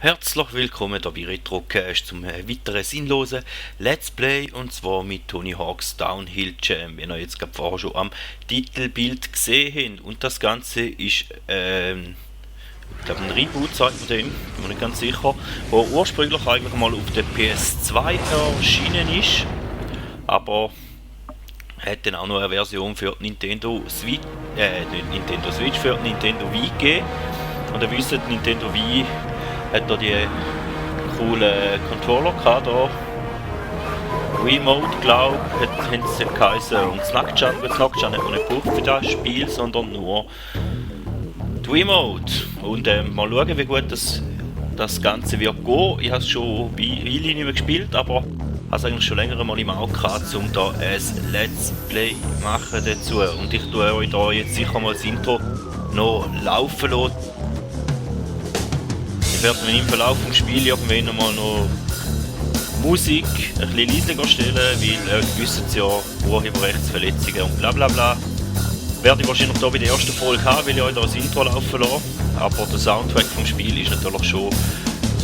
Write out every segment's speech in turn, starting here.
Herzlich willkommen hier bei Retrocast zum weiteren sinnlosen Let's Play, und zwar mit Tony Hawk's Downhill Jam, wie ihr jetzt gerade vorher schon am Titelbild gesehen habt. Und das Ganze ist ich glaube ein Reboot, sagt man dem, bin mir nicht ganz sicher, der ursprünglich eigentlich mal auf der PS2 erschienen ist, aber hat dann auch noch eine Version für die Nintendo Switch, nicht Nintendo Switch, für die Nintendo Wii gegeben. Und ihr wisst, Nintendo Wii hat da die coolen Controller gehabt, da Remote, glaube ich, haben sie geheißen, und das Nacktschan hat man nicht gebraucht für das Spiel, sondern nur die Remote. Und mal schauen, wie gut das Ganze wird gehen. Ich habe es schon bei Weile nicht mehr gespielt, aber habe es eigentlich schon länger mal im Auge gehabt, um da ein Let's Play machen dazu. Und ich tue euch da jetzt sicher mal das Intro noch laufen lassen. Ich werde mir im Verlauf des Spiels irgendwann nochmal noch Musik ein bisschen leiser stellen, weil ihr wisst ja, Urheberrechtsverletzungen und bla bla bla. Werde ich wahrscheinlich hier bei der ersten Folge haben, weil ich euch da das Intro laufen lasse. Aber der Soundtrack vom Spiel ist natürlich schon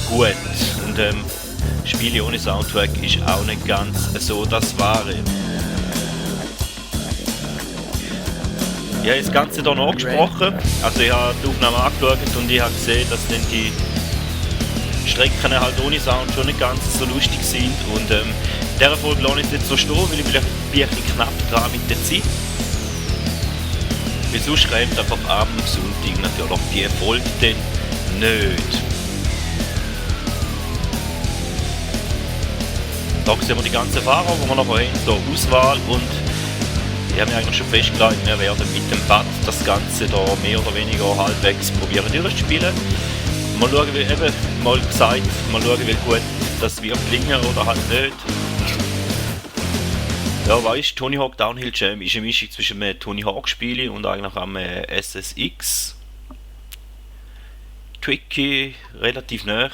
gut. Und Spiele ohne Soundtrack ist auch nicht ganz so das Wahre. Ich habe das Ganze hier nachgesprochen. Also ich habe die Aufnahme angeschaut und ich habe gesehen, dass dann die Strecken halt ohne Sound schon nicht ganz so lustig sind. Und in dieser Folge lasse ich es nicht so stehen, weil ich bin ein bisschen knapp dran mit der Zeit. Weil sonst kommt einfach am Sonntag natürlich die Folge dann nicht. Da sehen wir die ganzen Fahrer, die wir nachher haben, hier Auswahl, und ich habe mir eigentlich schon festgelegt, wir werden mit dem Pad das Ganze da mehr oder weniger halbwegs probieren durchzuspielen. Mal schauen, wie eben mal gesagt, mal schauen, wie gut das wird gelingen oder halt nicht. Ja, weißt, Tony Hawk Downhill Jam ist eine Mischung zwischen einem Tony Hawk Spiel und eigentlich am SSX. Tricky, relativ nah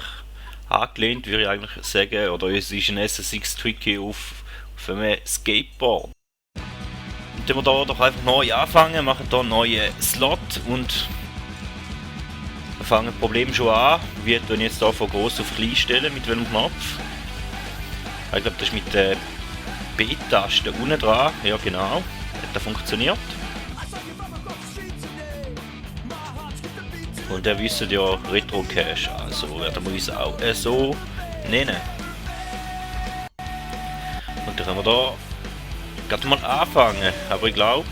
angelehnt, würde ich eigentlich sagen, oder es ist ein SSX Tricky auf einem Skateboard. Und wenn wir da doch einfach neu anfangen, machen hier einen neuen Slot und fangen das Problem schon an. Wie tun ich jetzt hier von groß auf klein stellen, mit welchem Knopf? Ich glaube, das ist mit der B-Taste unten dran. Ja genau, hat das funktioniert. Und ihr wisst ja, Retro Cache, also werden wir uns auch so nennen. Und dann können wir da gerade mal anfangen, aber ich glaube,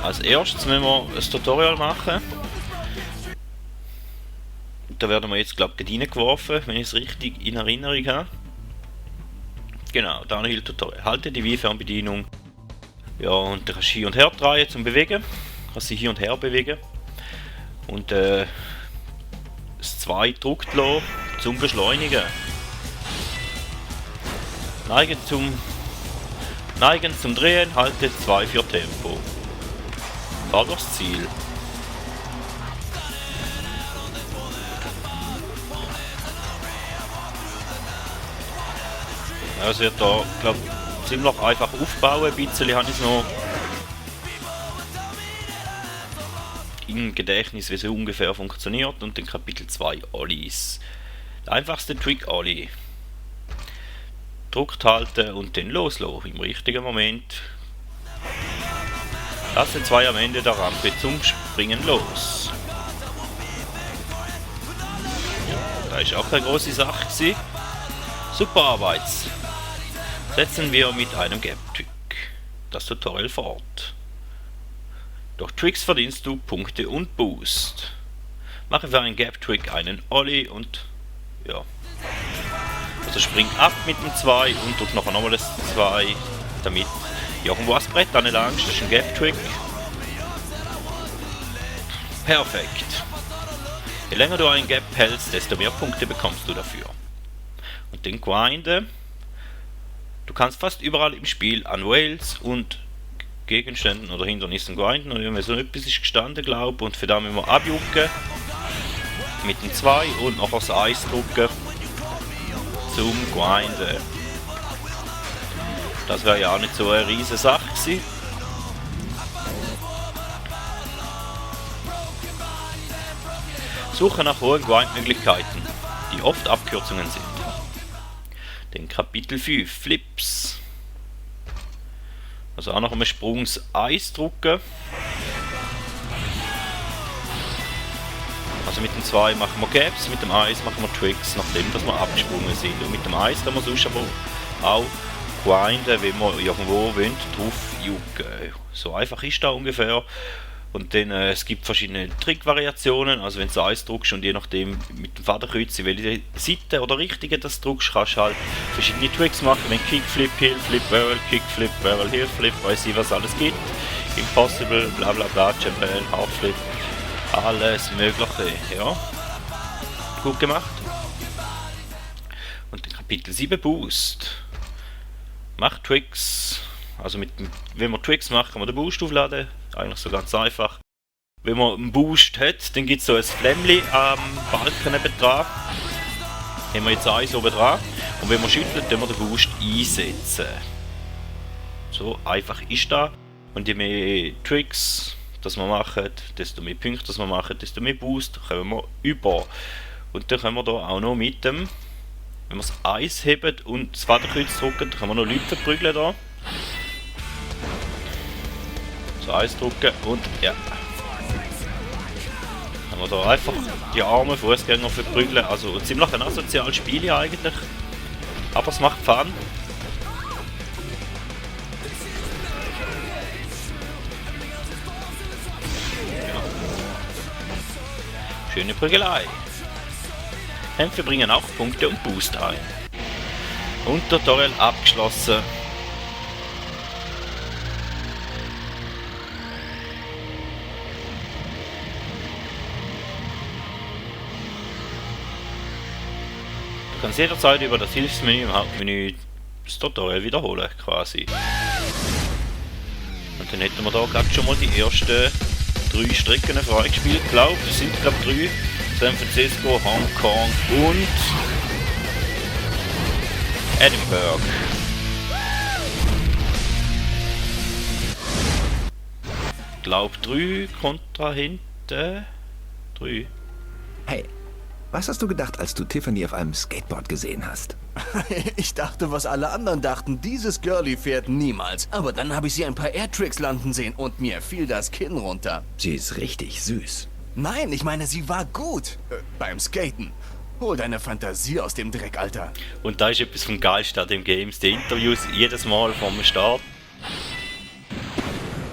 als erstes müssen wir ein Tutorial machen. Da werden wir jetzt, glaube ich, reingeworfen, wenn ich es richtig in Erinnerung habe. Genau, Downhill Tutorial. Halte die Wii-Fernbedienung. Ja, und du kannst hin und her drehen zum Bewegen. Du kannst sie hin und her bewegen. Und das 2 drückt lassen zum Beschleunigen. Neigen zum Drehen, halte 2 für Tempo. Fahr durchs Ziel. Ja, es wird da, glaube ich, ziemlich einfach aufbauen. Ein bisschen habe ich es noch im Gedächtnis, wie es ungefähr funktioniert. Und dann Kapitel 2 Ollies. Der einfachste Trick Ollie. Druckt halten und dann loslassen im richtigen Moment. Lasse 2 am Ende der Rampe zum Springen los. Ja, das ist auch eine große Sache gewesen. Super Arbeit. Setzen wir mit einem Gap-Trick das Tutorial fort. Durch Tricks verdienst du Punkte und Boost. Mache für einen Gap-Trick einen Ollie und ja. Also spring ab mit dem 2 und drück noch einmal das 2, damit irgendwo das Brett an lang. Das ist ein Gap-Trick. Perfekt. Je länger du einen Gap hältst, desto mehr Punkte bekommst du dafür. Und den Grinden. Du kannst fast überall im Spiel an Rails und Gegenständen oder Hindernissen grinden. Und wenn so etwas ist gestanden, glaube ich, und für das müssen wir abjucken. Mit dem 2 und nachher das 1 drücken. Zum Grinden. Das wäre ja auch nicht so eine riesige Sache gewesen. Suche nach hohen Grindmöglichkeiten, die oft Abkürzungen sind. Den Kapitel 5, Flips. Also auch noch einmal Sprungs Eis drücken. Also mit dem 2 machen wir Gaps, mit dem 1 machen wir Tricks, nachdem dass wir abgesprungen sind. Und mit dem 1 können wir sonst aber auch grinden, wenn wir irgendwo wollen, drauf jucken. So einfach ist das ungefähr. Und dann es gibt verschiedene Trickvariationen, also wenn du 1 drückst und je nachdem mit dem Fadenkreuz, welche Seite oder Richtige das drückst, kannst du halt verschiedene Tricks machen, wenn Kickflip, Hill, Flip, Barrel, Kickflip, Barrel, Hill, Flip, weiß ich was alles gibt. Impossible, bla bla bla, Jambell, Hardflip, alles mögliche, ja. Gut gemacht. Und den Kapitel 7 Boost. Mach Tricks. Also wenn wir Tricks machen, kann man den Boost aufladen. Eigentlich so ganz einfach. Wenn man einen Boost hat, dann gibt es so ein Flämmchen am Balken nebendran. Haben wir jetzt eins oben dran. Und wenn man schüttelt, dann wir den Boost einsetzen. So einfach ist das. Und je mehr Tricks das wir machen, desto mehr Punkte das wir machen, desto mehr Boost kommen wir über. Und dann können wir da auch noch mit dem, wenn wir das Eis heben und das Fadenkreuz drücken, dann können wir noch Leute verprügeln da. So Eis drücken und ja. Haben wir da einfach die armen Fußgänger verprügeln. Also ziemlich ein asoziales Spiel eigentlich. Aber es macht Fun. Ja. Schöne Prügelei. Kämpfe bringen auch Punkte und Boost ein. Und Tutorial abgeschlossen. Du kannst jederzeit über das Hilfsmenü im Hauptmenü das Tutorial wiederholen, quasi. Und dann hätten wir da gerade schon mal die ersten 3 Strecken freigespielt, glaube ich. Sind glaube 3. San Francisco, Hongkong und Edinburgh. Ich glaube 3 Kontrahenten. 3. Hey, was hast du gedacht, als du Tiffany auf einem Skateboard gesehen hast? Ich dachte, was alle anderen dachten, dieses Girlie fährt niemals. Aber dann habe ich sie ein paar Airtricks landen sehen und mir fiel das Kinn runter. Sie ist richtig süß. Nein, ich meine, sie war gut. Beim Skaten. Hol deine Fantasie aus dem Dreck, Alter. Und da ist etwas vom Geilsten an dem Games. Die Interviews jedes Mal vom Start.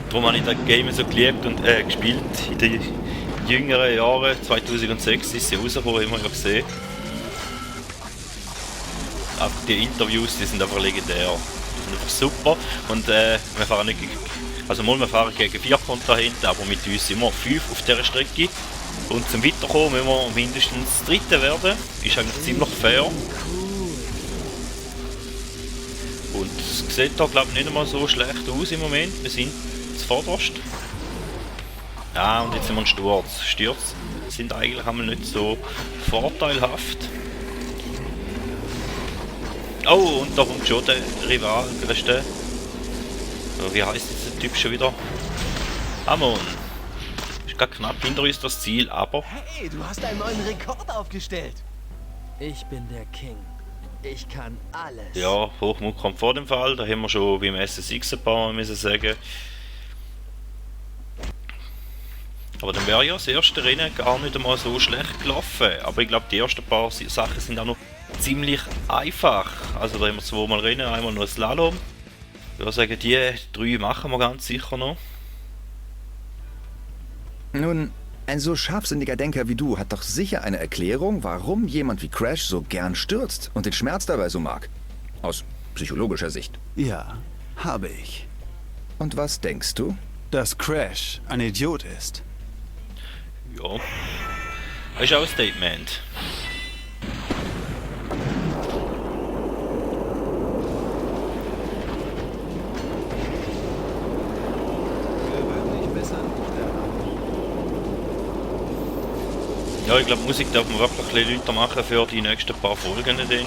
Darum habe ich das Game so geliebt und gespielt. In den jüngeren Jahren, 2006 ist sie rausgekommen, immer ja gesehen. Aber die Interviews, die sind einfach legendär. Die sind einfach super. Und wir fahren nicht wir fahren gegen 4 Kontrahenten, aber mit uns immer 5 auf dieser Strecke. Und zum Weiterkommen müssen wir mindestens Dritte werden. Ist eigentlich ziemlich fair. Und es sieht da glaube ich nicht einmal so schlecht aus im Moment. Wir sind zuvorderst. Ja, und jetzt sind wir ein Sturz. Stürze sind eigentlich einmal nicht so vorteilhaft. Oh, und da kommt schon der Rival, größte. Wie heißt jetzt der Typ schon wieder? Amon. Ist gerade knapp hinter uns das Ziel, aber. Hey, du hast einen neuen Rekord aufgestellt. Ich bin der King. Ich kann alles. Ja, Hochmut kommt vor dem Fall. Da haben wir schon beim SSX ein paar Mal müssen sagen. Aber dann wäre ja das erste Rennen gar nicht einmal so schlecht gelaufen. Aber ich glaube, die ersten paar Sachen sind auch noch ziemlich einfach. Also da haben wir 2 Mal Rennen, einmal nur Slalom. Ich würde sagen, die 3 machen wir ganz sicher noch. Nun, ein so scharfsinniger Denker wie du hat doch sicher eine Erklärung, warum jemand wie Crash so gern stürzt und den Schmerz dabei so mag. Aus psychologischer Sicht. Ja, habe ich. Und was denkst du? Dass Crash ein Idiot ist. Ja. Das ist auch ein Statement. Ja, ich glaube, Musik darf man wirklich ein bisschen lauter machen für die nächsten paar Folgen. Dann.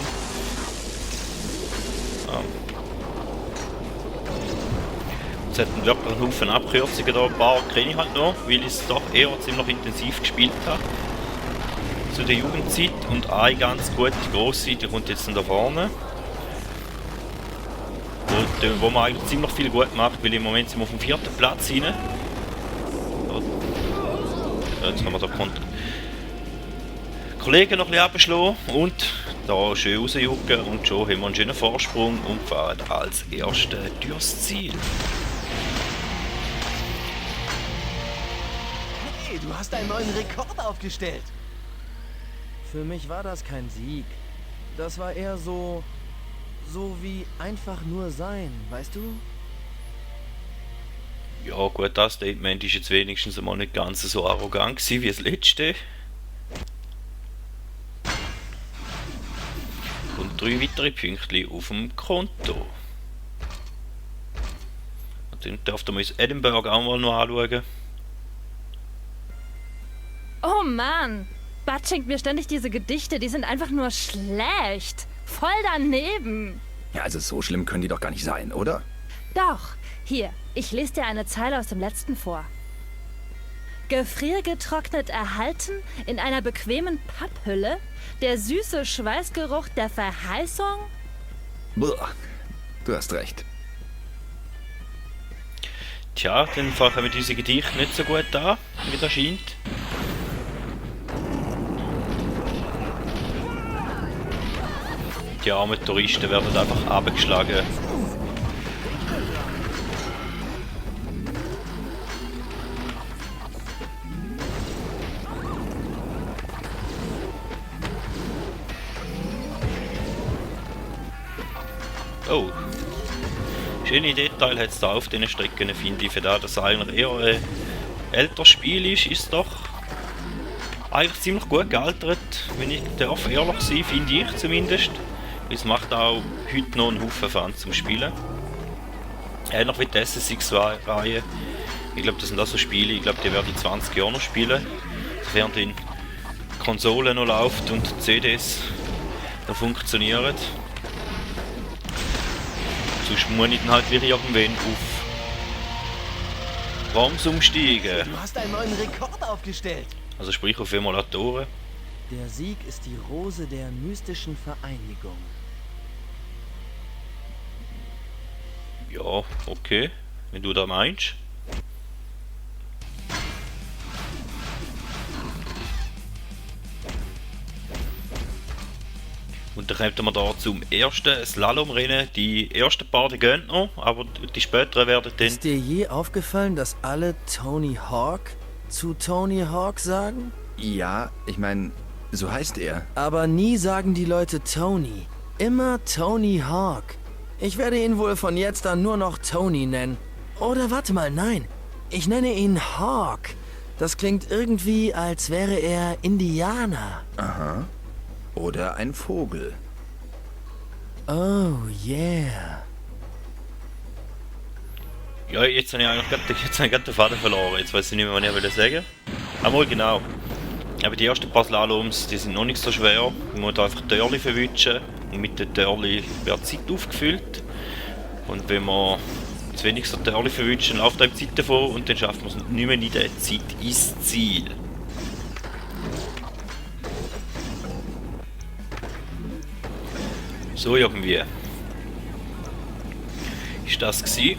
Es hat wirklich einen Haufen Abkürzungen da, ein paar kenne ich halt noch, weil ich es doch eher ziemlich intensiv gespielt habe. zu der Jugendzeit und eine ganz gute grosse, die kommt jetzt da vorne. Wo man eigentlich ziemlich viel gut macht, weil im Moment sind wir auf dem 4. Platz rein. Jetzt haben wir da Kollegen noch ein bisschen abschlagen und da schön rausjucken und schon haben wir einen schönen Vorsprung und fahren als Erster durchs Ziel. Hey, du hast einen neuen Rekord aufgestellt. Für mich war das kein Sieg. Das war eher so wie einfach nur sein, weißt du? Ja gut, das Statement ist jetzt wenigstens mal nicht ganz so arrogant gewesen wie das letzte. Und 3 weitere Pünktchen auf dem Konto. Und dann dürft ihr uns Edinburgh auch mal noch anschauen. Oh Mann, Bud schenkt mir ständig diese Gedichte, die sind einfach nur schlecht. Voll daneben. Ja, also so schlimm können die doch gar nicht sein, oder? Doch, hier, ich lese dir eine Zeile aus dem letzten vor. Gefriergetrocknet erhalten, in einer bequemen Papphülle, der süße Schweißgeruch der Verheißung. Boah, du hast recht. Tja, dann fangen wir diese Gedichte nicht so gut an, wie das scheint. Die armen Touristen werden einfach abgeschlagen. Oh. Schöne Detail hat es da auf diesen Strecken, finde ich. Für das, dass es eigentlich eher ein älteres Spiel ist, ist es doch eigentlich ziemlich gut gealtert, wenn ich darf ehrlich sein, finde ich zumindest. Es macht auch heute noch einen Haufen Fun zum Spielen. Ähnlich wie die SSX-Reihe. Ich glaube, das sind auch so Spiele, ich glaube, die werde ich 20 Jahre noch spielen. Sofern die Konsole noch läuft und die CDs noch funktionieren. Sonst muss ich dann halt wieder irgendwann auf ROMs umsteigen. Du hast einen neuen Rekord aufgestellt. Also sprich auf Emulatoren. Der Sieg ist die Rose der mystischen Vereinigung. Ja, okay. Wenn du da meinst. Und dann kommen wir da zum ersten Slalomrennen. Die ersten paar die gehen noch, aber die späteren werden dann... Ist dir je aufgefallen, dass alle Tony Hawk zu Tony Hawk sagen? Ja, ich meine, so heißt er. Aber nie sagen die Leute Tony. Immer Tony Hawk. Ich werde ihn wohl von jetzt an nur noch Tony nennen. Oder warte mal, nein. Ich nenne ihn Hawk. Das klingt irgendwie, als wäre er Indianer. Aha. Oder ein Vogel. Oh, yeah. Ja, jetzt habe ich eigentlich gerade den Faden verloren. Jetzt weiß ich nicht mehr, was ich sagen will. Einmal genau. Aber die ersten paar Slaloms, die sind noch nicht so schwer. Man muss einfach Törli verwischen und mit den Törli wird die Zeit aufgefüllt. Und wenn man zu wenig so Törli verwischen, läuft einem die Zeit davon und dann schafft man es nicht mehr in der Zeit ins Ziel. So irgendwie. Ist das gewesen?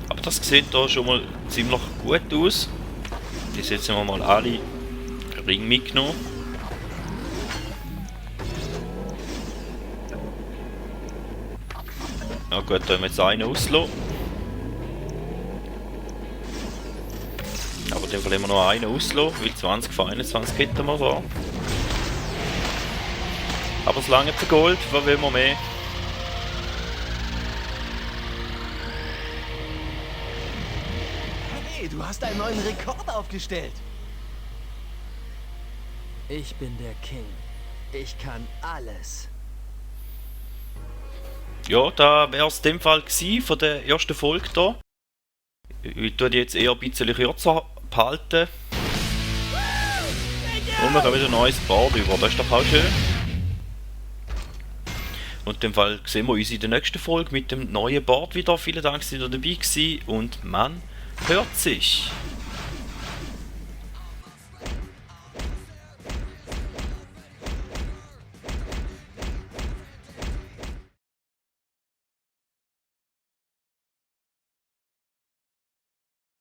Aber das sieht da schon mal ziemlich gut aus. Die setzen wir mal alle Ring mitgenommen. Ja gut, da haben wir jetzt einen auslassen. Aber in dem Fall haben wir noch einen auslassen, weil 20 von 21 hätten wir da. Aber es lange für Gold, was will man mehr? Hey, du hast einen neuen Rekord aufgestellt. Ich bin der King. Ich kann alles. Ja, da wäre es in dem Fall gewesen von der ersten Folge hier. Ich tue die jetzt eher ein bisschen kürzer behalten. Und wir haben wieder ein neues Board über, das ist doch auch schön. Und in dem Fall sehen wir uns in der nächsten Folge mit dem neuen Board wieder. Vielen Dank, dass ihr dabei gewesen und man hört sich.